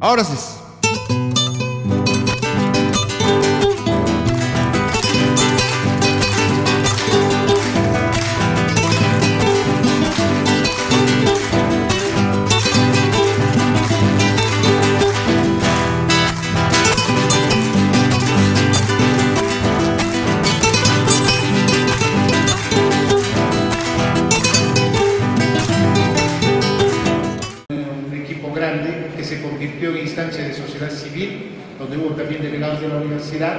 Ahora sí. Que se convirtió en instancia de sociedad civil, donde hubo también delegados de la universidad,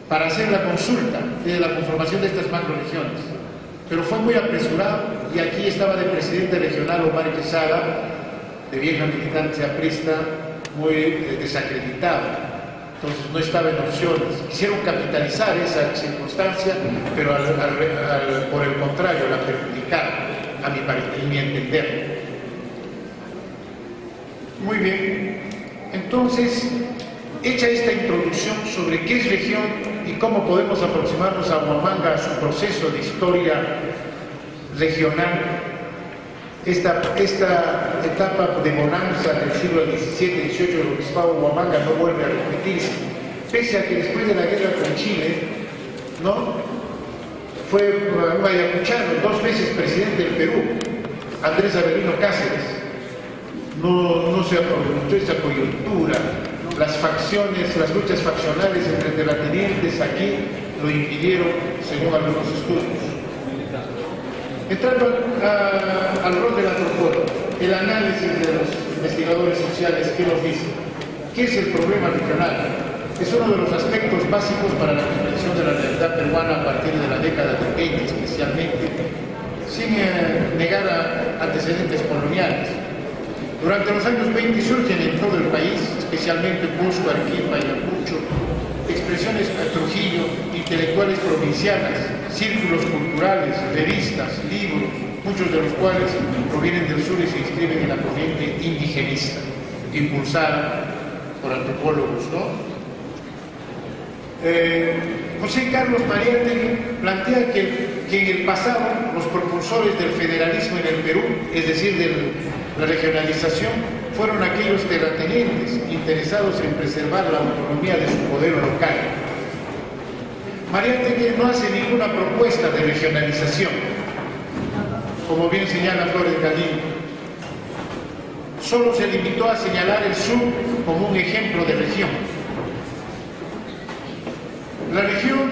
para hacer la consulta de la conformación de estas macroregiones. Pero fue muy apresurado y aquí estaba de presidente regional Omar Quesada, de vieja militancia aprista, muy desacreditado. Entonces no estaba en opciones. Quisieron capitalizar esa circunstancia, pero por el contrario, la perjudicaron, a mi entender. Muy bien, entonces, hecha esta introducción sobre qué es región y cómo podemos aproximarnos a Huamanga, a su proceso de historia regional, esta etapa de bonanza del siglo XVII-XVIII del obispado de Huamanga no vuelve a repetirse, pese a que después de la guerra con Chile, ¿no?, fue un ayacuchano, 2 veces presidente del Perú, Andrés Avelino Cáceres. No se aprovechó esa coyuntura, las facciones, las luchas faccionales entre terratenientes aquí lo impidieron según algunos estudios. Entrando al rol del antropólogo, el análisis de los investigadores sociales, ¿qué nos dice? ¿Qué es el problema regional? Es uno de los aspectos básicos para la comprensión de la realidad peruana a partir de la década del 20 especialmente, sin negar antecedentes coloniales. Durante los años 20 surgen en todo el país, especialmente Cusco, Arequipa y Ayacucho, expresiones a Trujillo, intelectuales provincianas, círculos culturales, revistas, libros, muchos de los cuales provienen del sur y se inscriben en la corriente indigenista, impulsada por antropólogos, ¿no? José Carlos Mariátegui plantea que en el pasado los propulsores del federalismo en el Perú, es decir, la regionalización, fueron aquellos terratenientes interesados en preservar la autonomía de su poder local. Mariátegui no hace ninguna propuesta de regionalización, como bien señala Flores Galindo. Solo se limitó a señalar el sur como un ejemplo de región. La región,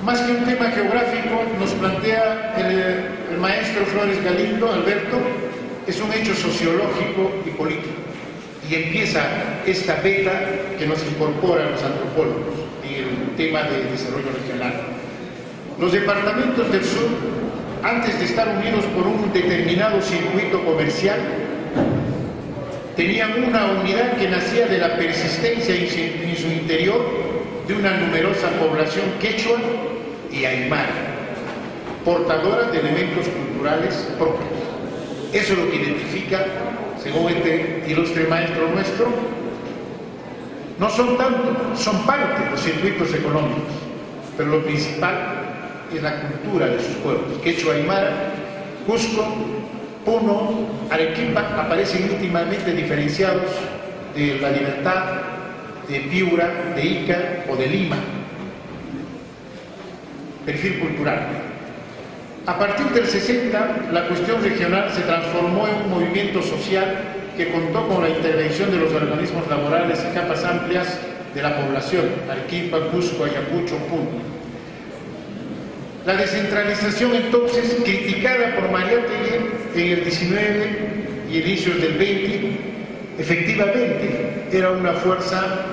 más que un tema geográfico, nos plantea el maestro Flores Galindo, Alberto, es un hecho sociológico y político. Y empieza esta beta que nos incorpora a los antropólogos en el tema de desarrollo regional. Los departamentos del sur, antes de estar unidos por un determinado circuito comercial, tenían una unidad que nacía de la persistencia en su interior de una numerosa población quechua y aymara, portadora de elementos culturales propios. Eso es lo que identifica, según este ilustre maestro nuestro, no son tanto, son parte de los circuitos económicos, pero lo principal es la cultura de sus pueblos. Quechua, aymara, Cusco, Puno, Arequipa aparecen íntimamente diferenciados de La Libertad, de Piura, de Ica o de Lima. Perfil cultural. A partir del 60, la cuestión regional se transformó en un movimiento social que contó con la intervención de los organismos laborales y capas amplias de la población, Arequipa, Cusco, Ayacucho, Puno. La descentralización entonces, criticada por Mariátegui en el 19 y inicios del 20, efectivamente era una fuerza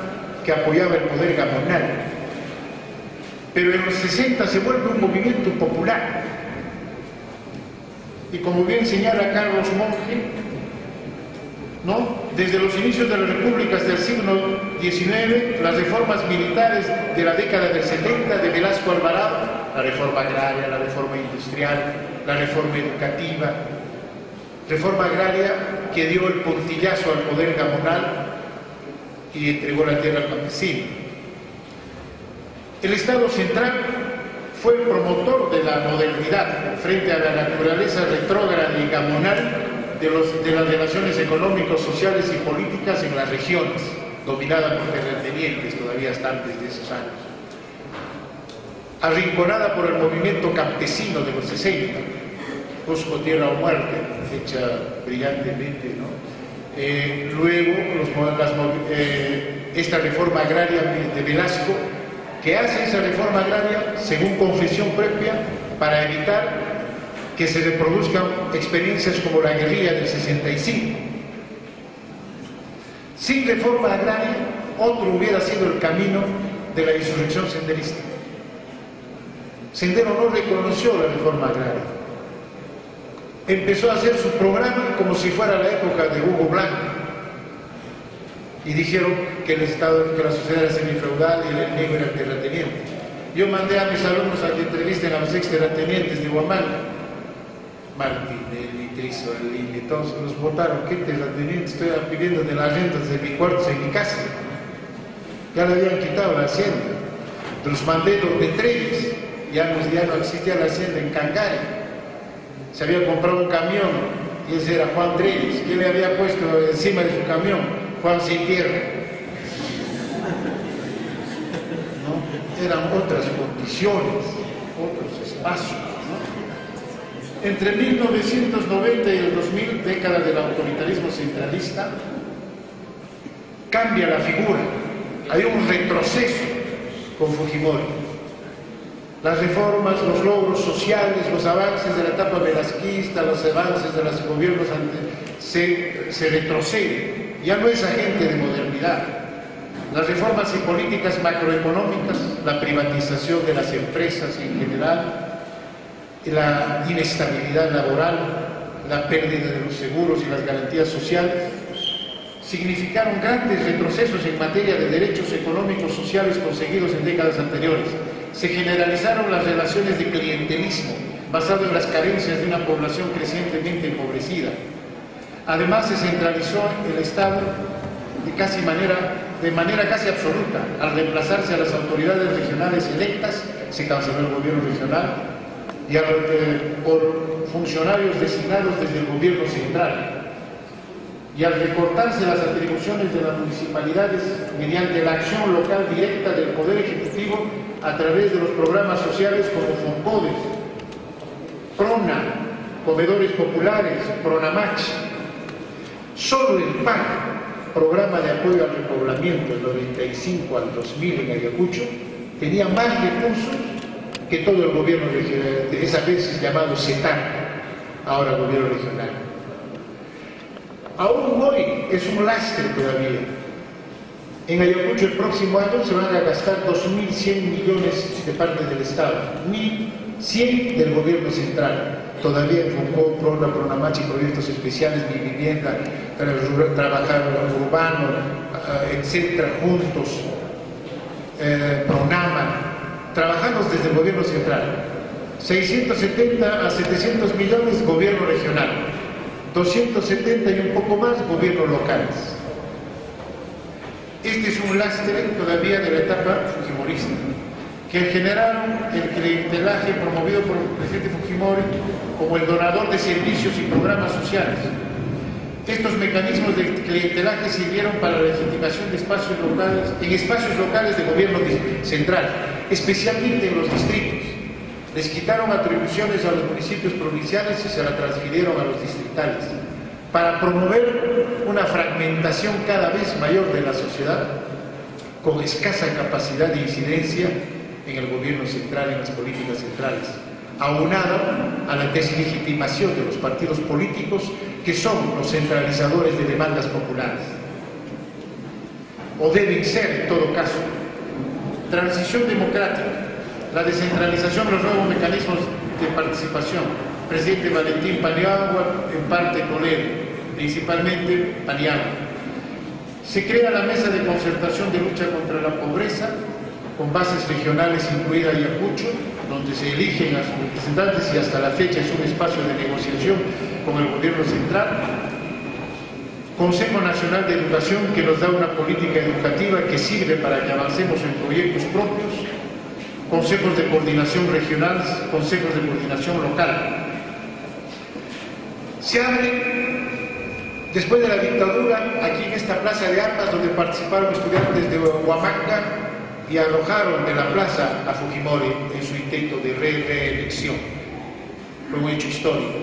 que apoyaba el poder gamonal. Pero en los 60 se vuelve un movimiento popular. Y como bien señala Carlos Monge, ¿no?, desde los inicios de las repúblicas del siglo XIX, las reformas militares de la década del 70 de Velasco Alvarado, la reforma agraria, la reforma industrial, la reforma educativa, reforma agraria que dio el puntillazo al poder gamonal y entregó la tierra al campesino. El Estado central fue el promotor de la modernidad frente a la naturaleza retrógrada y gamonal de las relaciones económicas, sociales y políticas en las regiones, dominada por terratenientes todavía hasta antes de esos años. Arrinconada por el movimiento campesino de los 60, Cusco Tierra o Muerte, hecha brillantemente, ¿no? Luego, esta reforma agraria de Velasco, que hace esa reforma agraria, según confesión propia, para evitar que se reproduzcan experiencias como la guerrilla del 65. Sin reforma agraria, otro hubiera sido el camino de la insurrección senderista. Sendero no reconoció la reforma agraria. Empezó a hacer su programa como si fuera la época de Hugo Blanco. Y dijeron que el Estado, que la sociedad era semifeudal y el enemigo era el terrateniente. Yo mandé a mis alumnos a que entrevisten a los ex terratenientes de Huamanga. Martinelli, Trisolini, todos los votaron. ¿Qué terrateniente? Estoy pidiendo de las rentas de mi cuarto en mi casa. Ya le habían quitado la hacienda. Los mandé donde Treyes. Ya no existía la hacienda en Cangari. Se había comprado un camión y ese era Juan Treyes. ¿Quién le había puesto encima de su camión? Juan Sin Tierra. ¿No? Eran otras condiciones, otros espacios. ¿No? Entre 1990 y el 2000, década del autoritarismo centralista, cambia la figura. Hay un retroceso con Fujimori. Las reformas, los logros sociales, los avances de la etapa velasquista, los avances de los gobiernos se retroceden. Ya no es agente de modernidad. Las reformas y políticas macroeconómicas, la privatización de las empresas en general, la inestabilidad laboral, la pérdida de los seguros y las garantías sociales, significaron grandes retrocesos en materia de derechos económicos sociales conseguidos en décadas anteriores. Se generalizaron las relaciones de clientelismo basado en las carencias de una población crecientemente empobrecida. Además, se centralizó el Estado de manera casi absoluta. Al reemplazarse a las autoridades regionales electas, se canceló el gobierno regional y por funcionarios designados desde el gobierno central. Y al recortarse las atribuciones de las municipalidades mediante la acción local directa del Poder Ejecutivo a través de los programas sociales como FONCODES, PRONA, Comedores Populares, PRONAMACH. Solo el PAC, Programa de Apoyo al Repoblamiento, del 95 al 2000 en Ayacucho, tenía más recursos que todo el gobierno regional, esa vez llamado CETAN, ahora gobierno regional. Aún hoy es un lastre todavía. En Ayacucho el próximo año se van a gastar 2.100 millones de parte del Estado, 1.100 del gobierno central. Todavía enfocó PRONA, PRONAMACH y proyectos especiales, Mi Vivienda, trabajar urbano, etcétera, juntos, PRONAMA, trabajamos desde el gobierno central. 670 a 700 millones gobierno regional, 270 y un poco más gobiernos locales. Este es un lastre todavía de la etapa fujimorista, que generaron el clientelaje promovido por el presidente Fujimori como el donador de servicios y programas sociales. Estos mecanismos de clientelaje sirvieron para la legitimación de espacios locales de gobierno central, especialmente en los distritos. Les quitaron atribuciones a los municipios provinciales y se las transfirieron a los distritales, para promover una fragmentación cada vez mayor de la sociedad, con escasa capacidad de incidencia en el gobierno central, en las políticas centrales, aunado a la deslegitimación de los partidos políticos que son los centralizadores de demandas populares, o deben ser en todo caso. Transición democrática, la descentralización de los nuevos mecanismos de participación, presidente Valentín Paniagua, en parte Toledo, principalmente Paniagua. Se crea la mesa de concertación de lucha contra la pobreza, con bases regionales incluida Ayacucho, donde se eligen a sus representantes y hasta la fecha es un espacio de negociación con el gobierno central. Consejo Nacional de Educación, que nos da una política educativa que sirve para que avancemos en proyectos propios. Consejos de coordinación regional, consejos de coordinación local. Se abre Después de la dictadura, aquí en esta plaza de armas, donde participaron estudiantes de Huamanga y arrojaron de la plaza a Fujimori en su intento de reelección. Fue un hecho histórico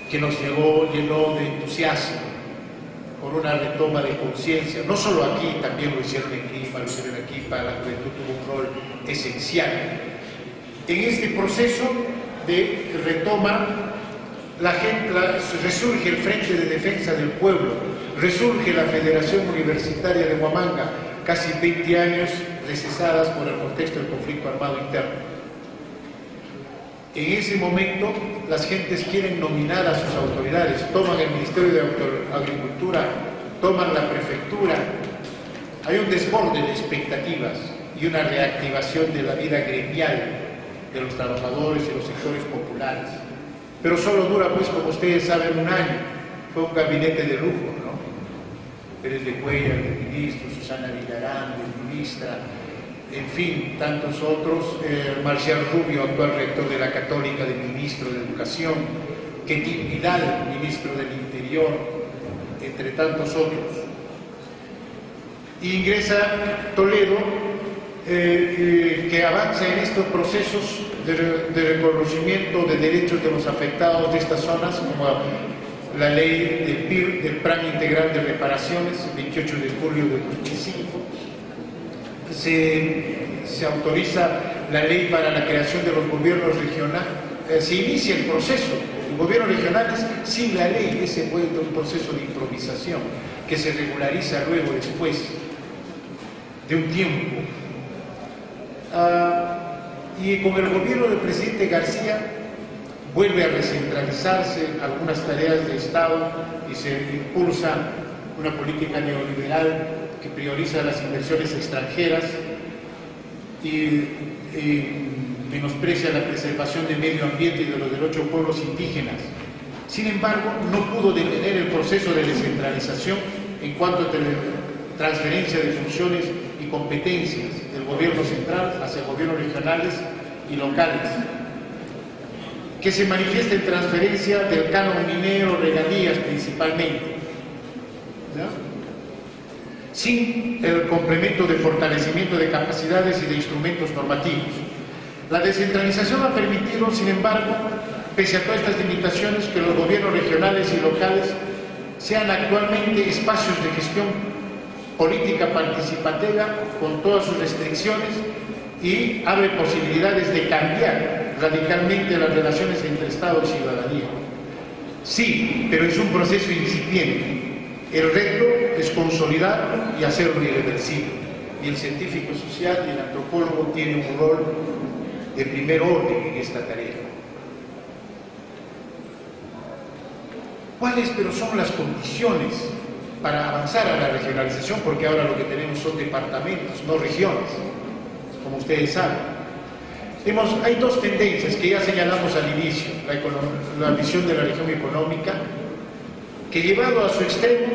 que nos llenó de entusiasmo por una retoma de conciencia. No solo aquí, también lo hicieron en Lima, lo hicieron aquí, para la juventud tuvo un rol esencial. En este proceso de retoma, resurge el Frente de Defensa del Pueblo, resurge la Federación Universitaria de Huamanga, casi 20 años recesadas por el contexto del conflicto armado interno. En ese momento, las gentes quieren nominar a sus autoridades, toman el Ministerio de Agricultura, toman la prefectura. Hay un desborde de expectativas y una reactivación de la vida gremial de los trabajadores y los sectores populares. Pero solo dura, pues, como ustedes saben, un año. Fue un gabinete de lujo, ¿no? Pérez de Cuellar, de ministro, Susana Villarán, de ministra, en fin, tantos otros, Marcial Rubio, actual rector de la Católica, de ministro de Educación, Quetín Vidal, ministro del Interior, entre tantos otros. Y ingresa Toledo, que avanza en estos procesos de reconocimiento de derechos de los afectados de estas zonas, como la ley del PIR, del Plan Integral de Reparaciones, el 28 de julio de 2005. Se autoriza la ley para la creación de los gobiernos regionales, se inicia el proceso. Los gobiernos regionales sin la ley se vuelve un proceso de improvisación que se regulariza luego, después de un tiempo. Y con el gobierno del presidente García vuelve a recentralizarse algunas tareas de Estado y se impulsa una política neoliberal que prioriza las inversiones extranjeras y menosprecia la preservación del medio ambiente y de los derechos de pueblos indígenas. Sin embargo, no pudo detener el proceso de descentralización en cuanto a transferencia de funciones y competencias del gobierno central hacia gobiernos regionales y locales, que se manifiesta en transferencia del canon minero, regalías principalmente, ¿no?, sin el complemento de fortalecimiento de capacidades y de instrumentos normativos. La descentralización ha permitido, sin embargo, pese a todas estas limitaciones, que los gobiernos regionales y locales sean actualmente espacios de gestión política participativa con todas sus restricciones y abre posibilidades de cambiar radicalmente las relaciones entre Estado y ciudadanía. Sí, pero es un proceso incipiente. El reto es consolidarlo y hacerlo irreversible. Y el científico social y el antropólogo tienen un rol de primer orden en esta tarea. ¿Cuáles pero son las condiciones para avanzar a la regionalización? Porque ahora lo que tenemos son departamentos, no regiones, como ustedes saben. Hay dos tendencias que ya señalamos al inicio: la visión de la región económica, que llevado a su extremo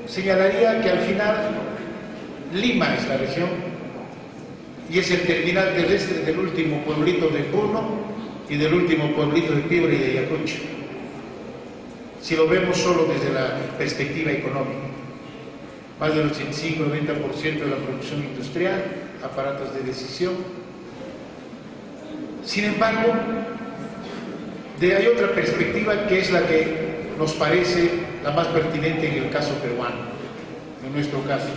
señalaría que al final Lima es la región y es el terminal terrestre del último pueblito de Puno y del último pueblito de Piura y de Ayacucho, si lo vemos solo desde la perspectiva económica. Más del 85-90% de la producción industrial, aparatos de decisión. Sin embargo, hay otra perspectiva que es la que nos parece la más pertinente en el caso peruano, en nuestro caso.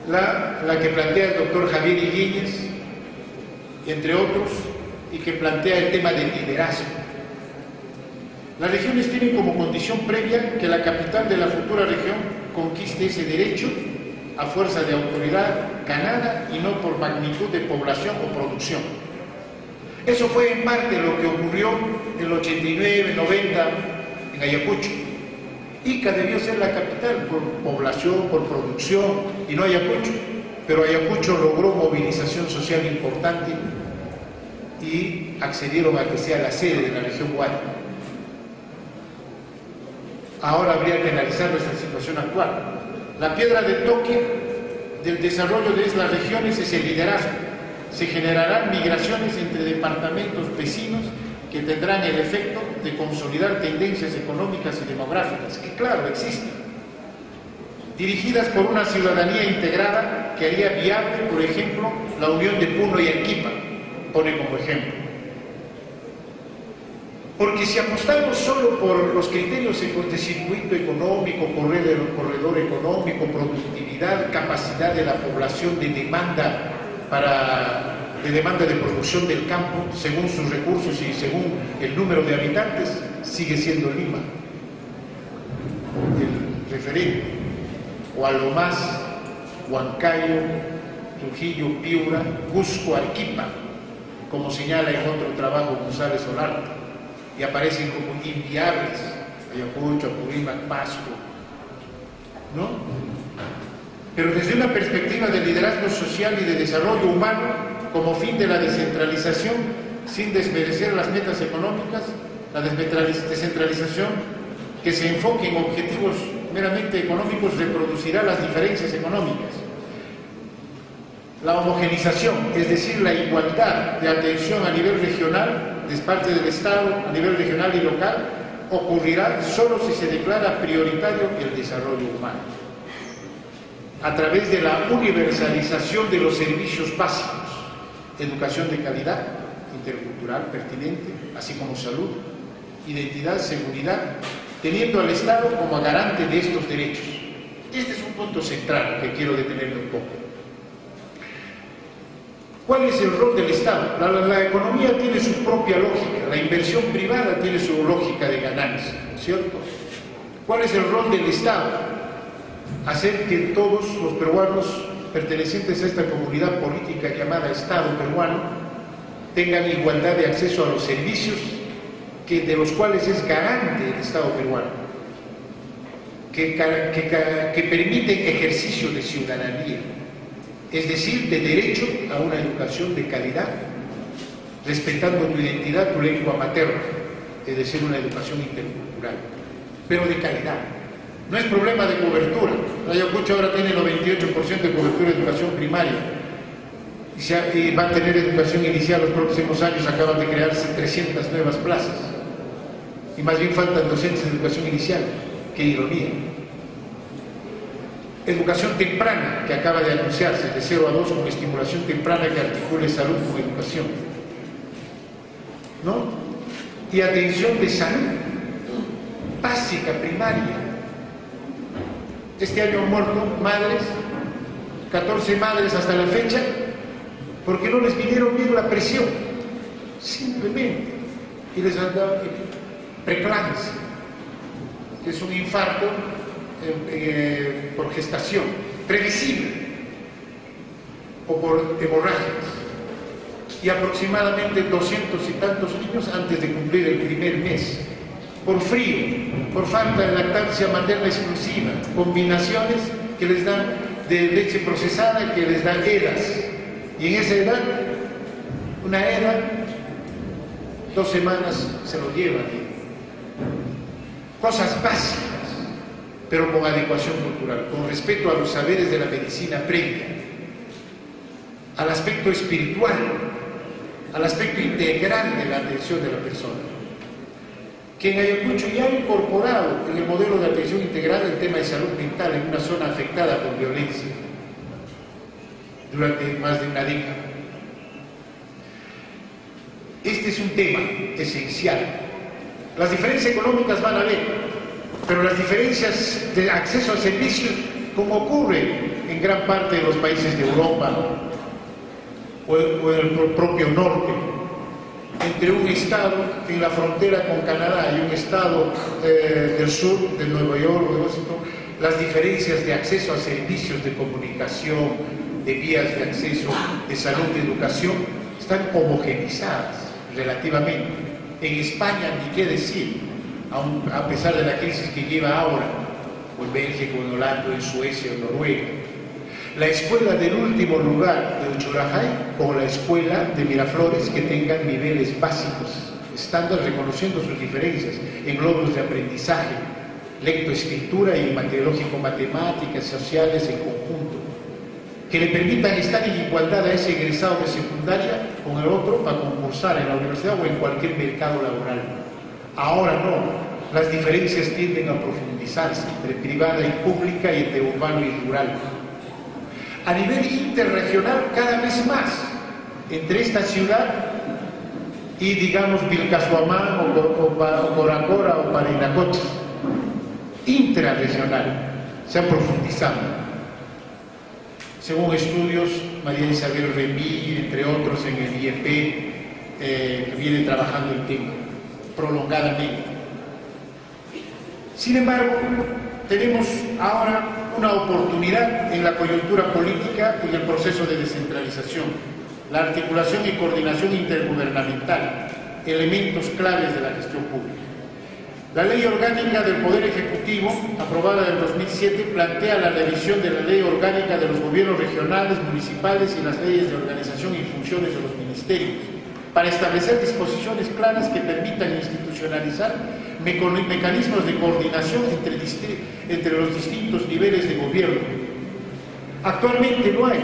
La que plantea el doctor Javier Higuíñez, entre otros, y que plantea el tema del liderazgo. Las regiones tienen como condición previa que la capital de la futura región conquiste ese derecho a fuerza de autoridad ganada y no por magnitud de población o producción. Eso fue en parte lo que ocurrió en el 89, 90 en Ayacucho. Ica debió ser la capital por población, por producción, y no Ayacucho. Pero Ayacucho logró movilización social importante y accedieron a que sea la sede de la región Guayana. Ahora habría que analizar nuestra situación actual. La piedra de toque del desarrollo de estas regiones es el liderazgo. Se generarán migraciones entre departamentos vecinos que tendrán el efecto de consolidar tendencias económicas y demográficas, que claro, existen, dirigidas por una ciudadanía integrada que haría viable, por ejemplo, la unión de Puno y Arequipa, pone como ejemplo. Porque si apostamos solo por los criterios de circuito económico, corredor económico, productividad, capacidad de la población de demanda de producción del campo, según sus recursos y según el número de habitantes, sigue siendo Lima el referente, o a lo más Huancayo, Trujillo, Piura, Cusco, Arequipa, como señala en otro trabajo González Olarte, y aparecen como inviables Ayacucho, Apurímac, Pasco, ¿no? Pero desde una perspectiva de liderazgo social y de desarrollo humano, como fin de la descentralización, sin desmerecer las metas económicas, la descentralización que se enfoque en objetivos meramente económicos reproducirá las diferencias económicas. La homogenización, es decir, la igualdad de atención a nivel regional, de parte del Estado, a nivel regional y local, ocurrirá solo si se declara prioritario el desarrollo humano, a través de la universalización de los servicios básicos, educación de calidad, intercultural pertinente, así como salud, identidad, seguridad, teniendo al Estado como garante de estos derechos. Este es un punto central que quiero detenerme un poco. ¿Cuál es el rol del Estado? La economía tiene su propia lógica, la inversión privada tiene su lógica de ganancia, ¿cierto? ¿Cuál es el rol del Estado? Hacer que todos los peruanos pertenecientes a esta comunidad política llamada Estado peruano tengan igualdad de acceso a los servicios de los cuales es garante el Estado peruano, que permiten ejercicio de ciudadanía, es decir, de derecho a una educación de calidad, respetando tu identidad, tu lengua materna, es decir, una educación intercultural, pero de calidad. No es problema de cobertura. Ayacucho ahora tiene 98% de cobertura de educación primaria y va a tener educación inicial los próximos años. Acaban de crearse 300 nuevas plazas y más bien faltan docentes de educación inicial. ¡Qué ironía! Educación temprana, que acaba de anunciarse, de 0 a 2, con estimulación temprana que articule salud con educación, ¿no? Y atención de salud básica, primaria. Este año han muerto madres, 14 madres hasta la fecha, porque no les vinieron bien la presión, simplemente, y les han dado preeclampsia, que es un infarto por gestación, previsible, o por hemorragias, y aproximadamente 200 y tantos niños antes de cumplir el primer mes, por frío, por falta de lactancia materna exclusiva, combinaciones que les dan de leche procesada, que les dan EDAs, y en esa edad, una EDA, 2 semanas se lo llevan. Cosas básicas, pero con adecuación cultural, con respeto a los saberes de la medicina previa, al aspecto espiritual, al aspecto integral de la atención de la persona, que en Ayacucho ya ha incorporado en el modelo de atención integral el tema de salud mental en una zona afectada por violencia durante más de una década. Este es un tema esencial. Las diferencias económicas van a haber, pero las diferencias de acceso a servicios, como ocurre en gran parte de los países de Europa o en el propio norte, entre un estado en la frontera con Canadá y un estado del sur, de Nueva York o de Washington, las diferencias de acceso a servicios de comunicación, de vías de acceso, de salud, de educación, están homogenizadas relativamente. En España, ni qué decir, a pesar de la crisis que lleva ahora, o en Bélgica, o en Holanda, o en Suecia, o en Noruega. La escuela del último lugar de Uchurajay o la escuela de Miraflores, que tengan niveles básicos, estándar, reconociendo sus diferencias en logros de aprendizaje, lectoescritura y matemáticas sociales en conjunto, que le permitan estar en igualdad a ese egresado de secundaria con el otro para concursar en la universidad o en cualquier mercado laboral. Ahora no. Las diferencias tienden a profundizarse entre privada y pública y entre urbano y rural. A nivel interregional, cada vez más, entre esta ciudad y, digamos, Vilcashuamán o Coracora o Parinacota, intrarregional, se ha profundizado. Según estudios, María Isabel Remí, entre otros, en el IEP, que viene trabajando el tema prolongadamente. Sin embargo, tenemos ahora una oportunidad en la coyuntura política y en el proceso de descentralización, la articulación y coordinación intergubernamental, elementos claves de la gestión pública. La Ley Orgánica del Poder Ejecutivo, aprobada en 2007, plantea la revisión de la Ley Orgánica de los Gobiernos regionales, municipales y las leyes de organización y funciones de los ministerios, para establecer disposiciones claras que permitan institucionalizar mecanismos de coordinación entre los distintos niveles de gobierno. Actualmente no hay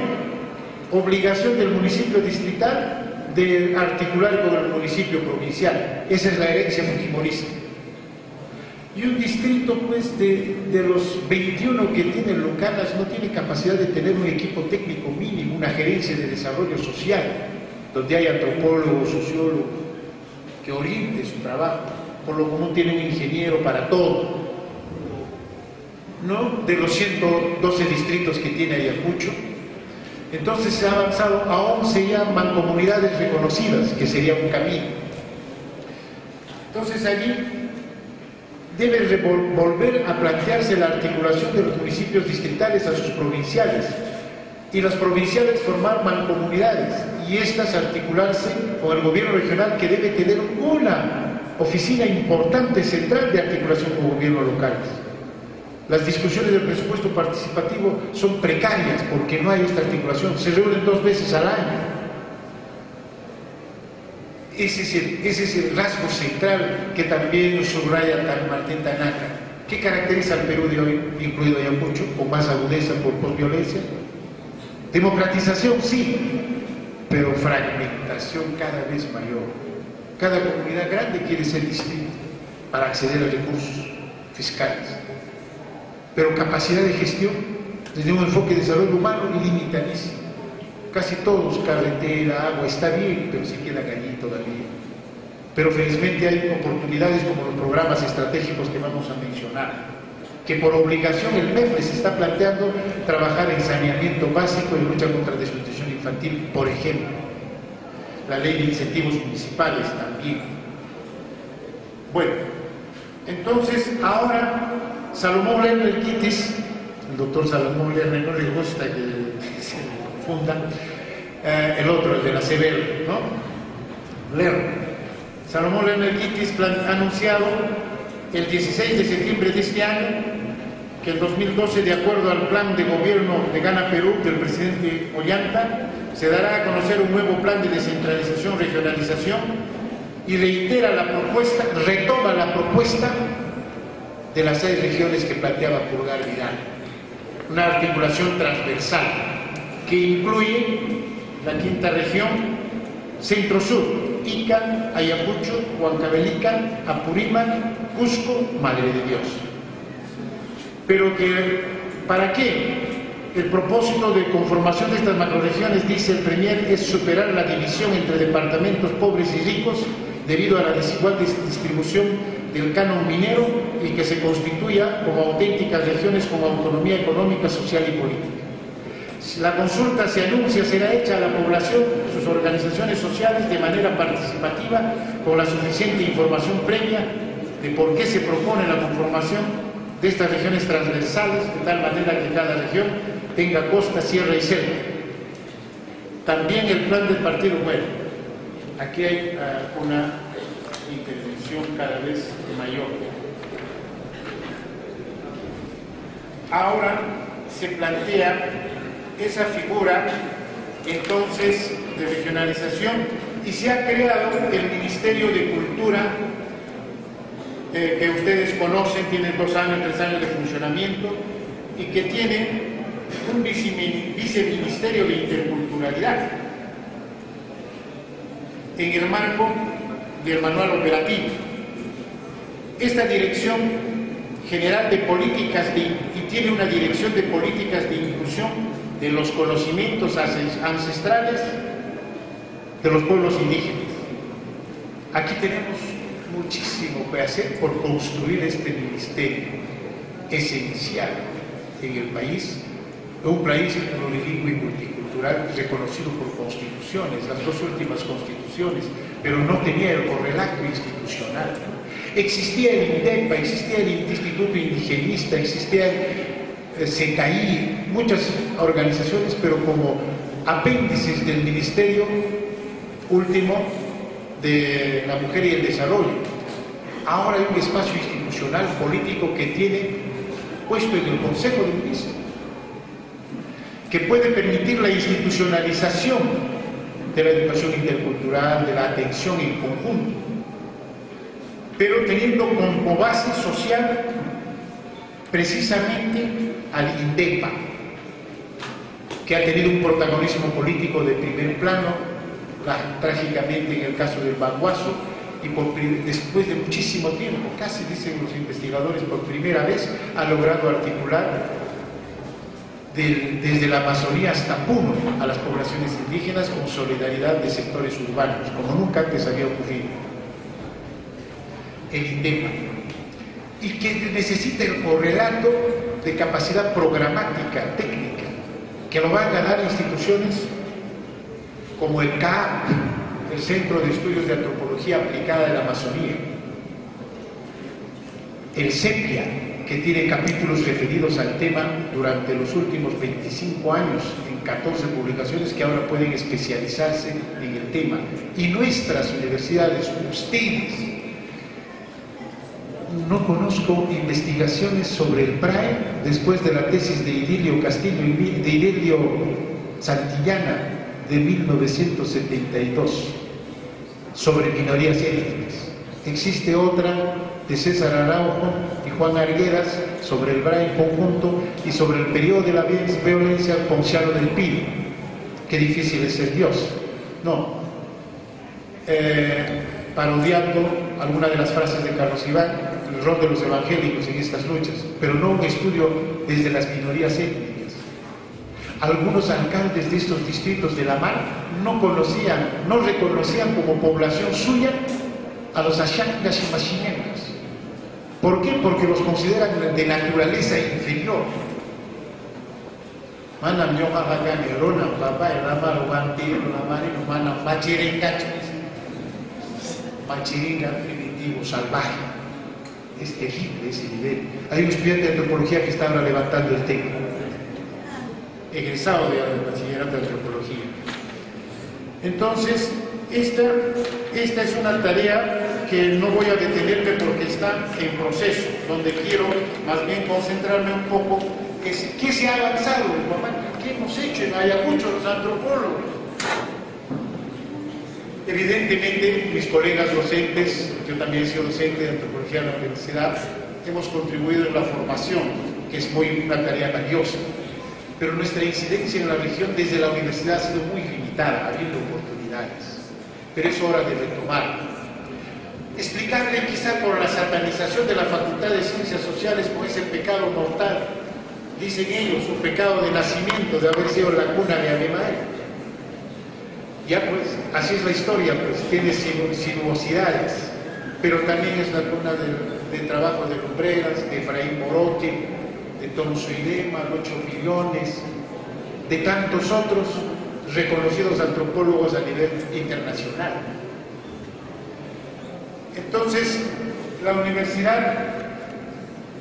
obligación del municipio distrital de articular con el municipio provincial. Esa es la herencia fujimorista. Y un distrito, pues, de los 21 que tienen locales no tiene capacidad de tener un equipo técnico mínimo, una gerencia de desarrollo social, donde hay antropólogos, sociólogos, que oriente su trabajo. Por lo común tiene un ingeniero para todo, ¿no? De los 112 distritos que tiene Ayacucho, entonces se ha avanzado a 11 ya mancomunidades reconocidas, que sería un camino. Entonces allí debe volver a plantearse la articulación de los municipios distritales a sus provinciales, y las provinciales formar mancomunidades, y estas articularse con el gobierno regional, que debe tener una oficina importante central de articulación con gobiernos locales. Las discusiones del presupuesto participativo son precarias porque no hay esta articulación, se reúnen 2 veces al año. Ese es el rasgo central que también subraya Martín Tanaka. ¿Qué caracteriza al Perú de hoy, incluido Ayacucho, con más agudeza por posviolencia? Democratización, sí, pero fragmentación cada vez mayor. Cada comunidad grande quiere ser distrito para acceder a recursos fiscales, pero capacidad de gestión desde un enfoque de desarrollo humano ilimitadísimo. Casi todos, carretera, agua, está bien, pero se queda allí todavía. Pero felizmente hay oportunidades como los programas estratégicos que vamos a mencionar, que por obligación el MEF les está planteando trabajar en saneamiento básico y lucha contra la desnutrición infantil, por ejemplo. La ley de incentivos municipales también. Bueno, entonces ahora Salomón Lerner Kittis, el doctor Salomón Lerner, no le gusta que se confunda, el otro, el de la Severo, ¿no? Lerner. Salomón Lerner Kittis ha anunciado el 16 de septiembre de este año que en 2012, de acuerdo al plan de gobierno de Gana Perú del presidente Ollanta, se dará a conocer un nuevo plan de descentralización, regionalización, y reitera la propuesta, retoma la propuesta de las 6 regiones que planteaba Pulgar Vidal. Una articulación transversal que incluye la 5ª región, Centro-Sur, Ica, Ayacucho, Huancavelica, Apurímac, Cusco, Madre de Dios. Pero que, ¿para qué? El propósito de conformación de estas macroregiones, dice el Premier, es superar la división entre departamentos pobres y ricos debido a la desigual distribución del canon minero, y que se constituya como auténticas regiones con autonomía económica, social y política. La consulta, se anuncia, será hecha a la población, sus organizaciones sociales, de manera participativa, con la suficiente información previa de por qué se propone la conformación de estas regiones transversales, de tal manera que cada región tenga costa, sierra y selva. También el plan del partido muere. Aquí hay una intervención cada vez mayor. Ahora se plantea esa figura entonces de regionalización, y se ha creado el Ministerio de Cultura, que ustedes conocen, tienen 2 años, 3 años de funcionamiento, y que tiene un viceministerio de interculturalidad en el marco del manual operativo. esta Dirección General de Políticas y tiene una Dirección de Políticas de Inclusión de los conocimientos ancestrales de los pueblos indígenas. Aquí tenemos muchísimo que hacer por construir este ministerio esencial en el país, un país plurilingüe y multicultural reconocido por constituciones, las dos últimas constituciones, pero no tenía el correlato institucional. Existía el INDEPA, existía el Instituto Indigenista, existía el CECAI, muchas organizaciones, pero como apéndices del Ministerio último de la Mujer y el Desarrollo. Ahora hay un espacio institucional político que tiene puesto en el Consejo de Ministros, que puede permitir la institucionalización de la educación intercultural, de la atención en conjunto, pero teniendo como base social precisamente al INDEPA, que ha tenido un protagonismo político de primer plano, trágicamente en el caso del Baguazo, y después de muchísimo tiempo, casi dicen los investigadores, por primera vez ha logrado articular desde la Amazonía hasta Puno a las poblaciones indígenas con solidaridad de sectores urbanos, como nunca antes había ocurrido. El INDEPA, y que necesita el correlato de capacidad programática, técnica, que lo van a ganar instituciones como el CAAP, el Centro de Estudios de Antropología Aplicada de la Amazonía, el CEPIA, que tiene capítulos referidos al tema durante los últimos 25 años en 14 publicaciones que ahora pueden especializarse en el tema, y nuestras universidades, ustedes. No conozco investigaciones sobre el PRAE después de la tesis de Idilio Castillo y de Idilio Santillana de 1972 sobre minorías étnicas. Existe otra de César Araujo y Juan Arguedas sobre el PRAE en conjunto y sobre el periodo de la violencia Ponciano del Pino. Qué difícil es ser Dios. No. Parodiando alguna de las frases de Carlos Iván, el rol de los evangélicos en estas luchas, pero no un estudio desde las minorías étnicas. Algunos alcaldes de estos distritos de la Mar no reconocían como población suya a los Ashangas y Machinengas. ¿Por qué? Porque los consideran de naturaleza inferior. Machiringa primitivo, salvaje. Es terrible ese nivel. Hay un estudiante de antropología que está ahora levantando el tema, egresado de bachillerato de antropología. Entonces, esta es una tarea que no voy a detenerme porque está en proceso, donde quiero más bien concentrarme un poco en qué se ha avanzado en Huamanga, qué hemos hecho en Ayacucho los antropólogos. Evidentemente, mis colegas docentes, yo también he sido docente de antropología en la universidad, hemos contribuido en la formación, que es una tarea valiosa, pero nuestra incidencia en la región desde la universidad ha sido muy limitada, habiendo oportunidades, pero es hora de retomar. Explicarle quizá por la satanización de la Facultad de Ciencias Sociales con ese pecado mortal, dicen ellos, un pecado de nacimiento, de haber sido la cuna de Abimael. Ya pues, así es la historia, pues tiene sinuosidades, pero también es la cuna de trabajo de Lumbreras, de Efraín Morote, de Tomás Oidema, Locho Millones, de tantos otros reconocidos antropólogos a nivel internacional. Entonces, la universidad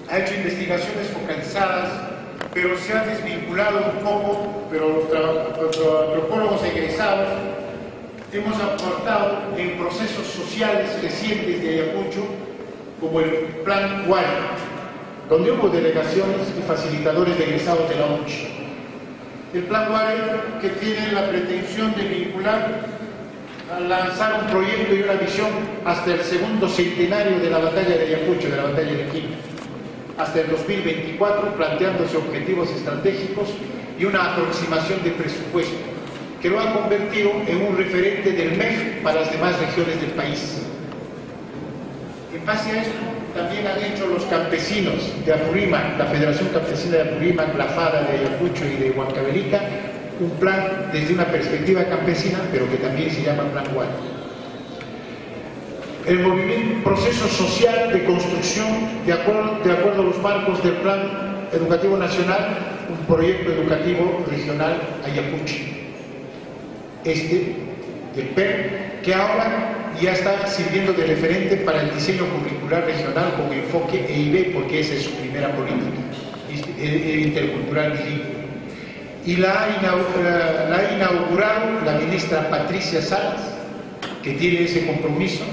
ha hecho investigaciones focalizadas, pero se ha desvinculado un poco, pero los antropólogos egresados hemos aportado en procesos sociales recientes de Ayacucho, como el Plan Guari, donde hubo delegaciones y facilitadores de egresados de la ONCH. El Plan Guari, que tiene la pretensión de vincular, a lanzar un proyecto y una visión hasta el segundo centenario de la batalla de Ayacucho, de la batalla de Quito, hasta el 2024, planteándose objetivos estratégicos y una aproximación de presupuesto, que lo ha convertido en un referente del MEF para las demás regiones del país. En base a esto, también han hecho los campesinos de Apurímac, la Federación Campesina de Apurímac, la FADA de Ayacucho y de Huancavelica, un plan desde una perspectiva campesina, pero que también se llama Plan Guay. El movimiento, proceso social de construcción de acuerdo a los marcos del Plan Educativo Nacional, un proyecto educativo regional Ayacucho. Del PER, que ahora ya está sirviendo de referente para el diseño curricular regional con enfoque EIB, porque esa es su primera política intercultural bilingüe. Y la ha inaugurado la ministra Patricia Salas, que tiene ese compromiso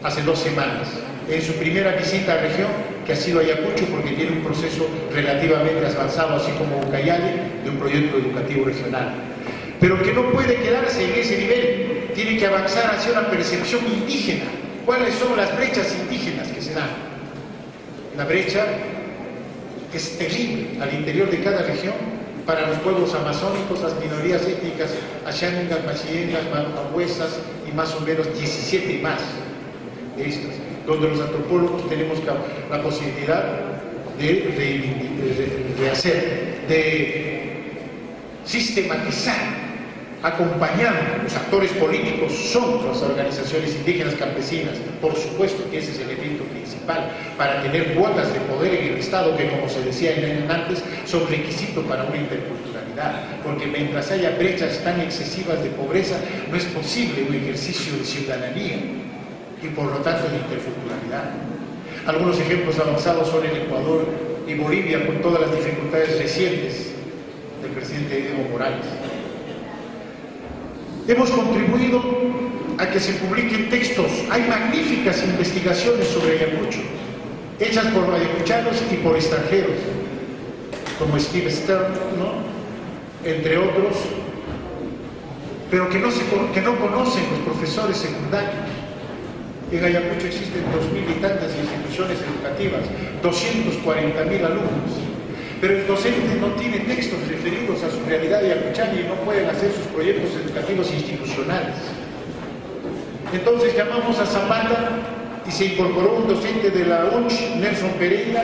hace 2 semanas, en su primera visita a la región, que ha sido Ayacucho, porque tiene un proceso relativamente avanzado, así como Ucayali, de un proyecto educativo regional. Pero que no puede quedarse en ese nivel, tiene que avanzar hacia una percepción indígena. ¿Cuáles son las brechas indígenas que se dan? La brecha es terrible al interior de cada región, para los pueblos amazónicos, las minorías étnicas, Ashaningas, Machiengas, Mahuesas y más o menos 17 más de estas, donde los antropólogos tenemos la posibilidad de sistematizar, acompañando. Los actores políticos son las organizaciones indígenas campesinas, por supuesto que ese es el elemento principal para tener cuotas de poder en el Estado, que, como se decía antes, son requisito para una interculturalidad, porque mientras haya brechas tan excesivas de pobreza, no es posible un ejercicio de ciudadanía y por lo tanto de interculturalidad. Algunos ejemplos avanzados son el Ecuador y Bolivia, con todas las dificultades recientes del presidente Evo Morales. Hemos contribuido a que se publiquen textos. Hay magníficas investigaciones sobre Ayacucho, hechas por ayacuchanos y por extranjeros, como Steve Stern, ¿no?, entre otros, pero que no conocen los profesores secundarios. En Ayacucho existen 2.000 y tantas instituciones educativas, 240.000 alumnos, pero el docente no tiene textos referidos a su realidad ayacuchana y no pueden hacer sus proyectos educativos institucionales. Entonces llamamos a Zapata y se incorporó un docente de la UNCH, Nelson Pereira,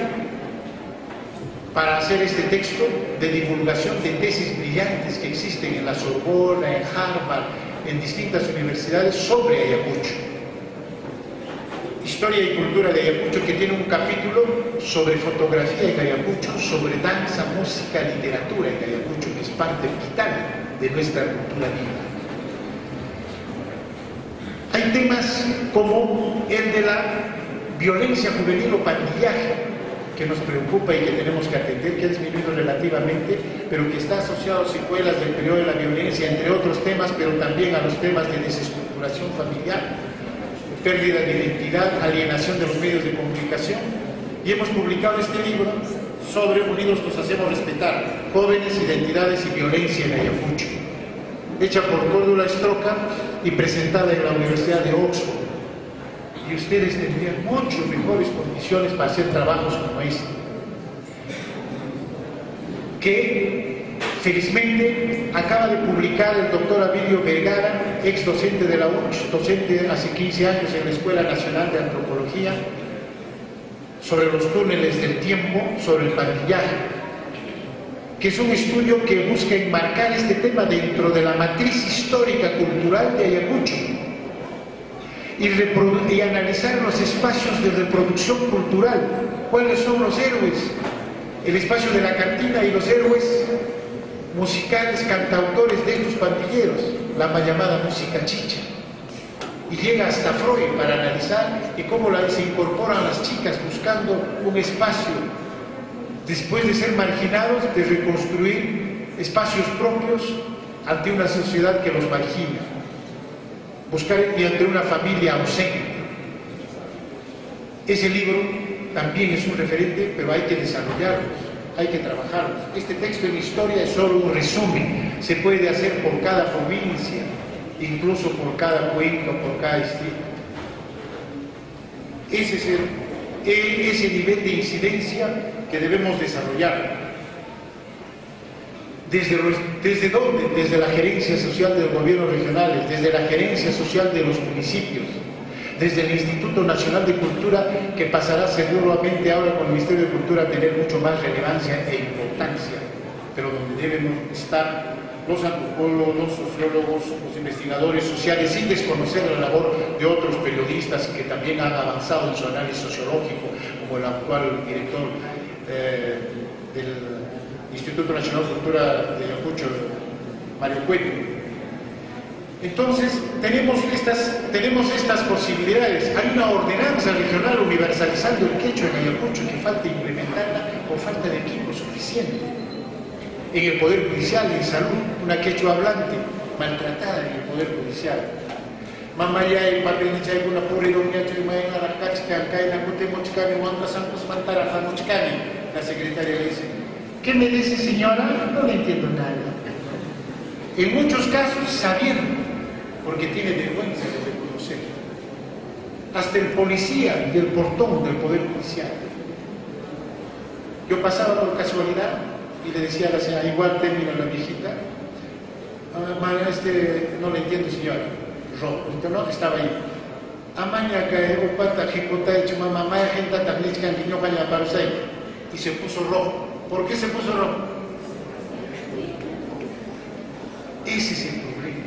para hacer este texto de divulgación de tesis brillantes que existen en la Sorbona, en Harvard, en distintas universidades sobre Ayacucho. Historia y cultura de Ayacucho, que tiene un capítulo sobre fotografía en Ayacucho, sobre danza, música, literatura en Ayacucho, que es parte vital de nuestra cultura viva. Hay temas como el de la violencia juvenil o pandillaje, que nos preocupa y que tenemos que atender, que ha disminuido relativamente, pero que está asociado a secuelas del periodo de la violencia, entre otros temas, pero también a los temas de desestructuración familiar, pérdida de identidad, alienación de los medios de comunicación. Y hemos publicado este libro sobre Unidos nos hacemos respetar, jóvenes, identidades y violencia en Ayacucho, hecha por Córdula Estroca y presentada en la Universidad de Oxford. Y ustedes tendrían mucho mejores condiciones para hacer trabajos como este, que felizmente acaba de publicar el doctor Avilio Vergara, ex docente de la UNCH, docente hace 15 años en la Escuela Nacional de Antropología, sobre los túneles del tiempo, sobre el pandillaje, que es un estudio que busca enmarcar este tema dentro de la matriz histórica cultural de Ayacucho y analizar los espacios de reproducción cultural. ¿Cuáles son los héroes? El espacio de la cantina y los héroes musicales, cantautores de estos pandilleros, la mal llamada música chicha. Y llega hasta Freud para analizar y cómo se incorporan las chicas buscando un espacio, después de ser marginados, de reconstruir espacios propios ante una sociedad que los margina, buscar y ante una familia ausente. Ese libro también es un referente, pero hay que desarrollarlos, hay que trabajarlos. Este texto en historia es solo un resumen, se puede hacer por cada provincia, incluso por cada cuenca, por cada distrito. Ese es ese nivel de incidencia que debemos desarrollar. ¿Desde dónde? Desde la gerencia social de los gobiernos regionales, desde la gerencia social de los municipios, desde el Instituto Nacional de Cultura, que pasará seguramente ahora con el Ministerio de Cultura a tener mucho más relevancia e importancia, pero donde deben estar los antropólogos, los sociólogos, los investigadores sociales, sin desconocer la labor de otros periodistas que también han avanzado en su análisis sociológico, como el actual director del Instituto Nacional de Cultura de Ayacucho, Mario Cueto. Entonces, tenemos estas posibilidades. Hay una ordenanza regional universalizando el quechua en Ayacucho que falta implementarla por falta de equipo suficiente. En el Poder Judicial, en salud, una quechua hablante, maltratada en el Poder Judicial. Mamaya y Papelicha y una pobre doña Chimayana Rakachka, Kaina Kutemochkani, Wanda Santos Mantara, Famochkani. La secretaria le dice: ¿qué me dice, señora? No le entiendo nada. En muchos casos, sabiendo, porque tiene vergüenza de reconocer. Hasta el policía del portón del Poder Judicial. Yo pasaba por casualidad y le decía a la señora, igual termina la viejita, no le entiendo, señora. No, estaba ahí. Amaña que upata jicota hecho mamá gente también que no vaya para usted. Y se puso rojo. ¿Por qué se puso rojo? Ese es el problema.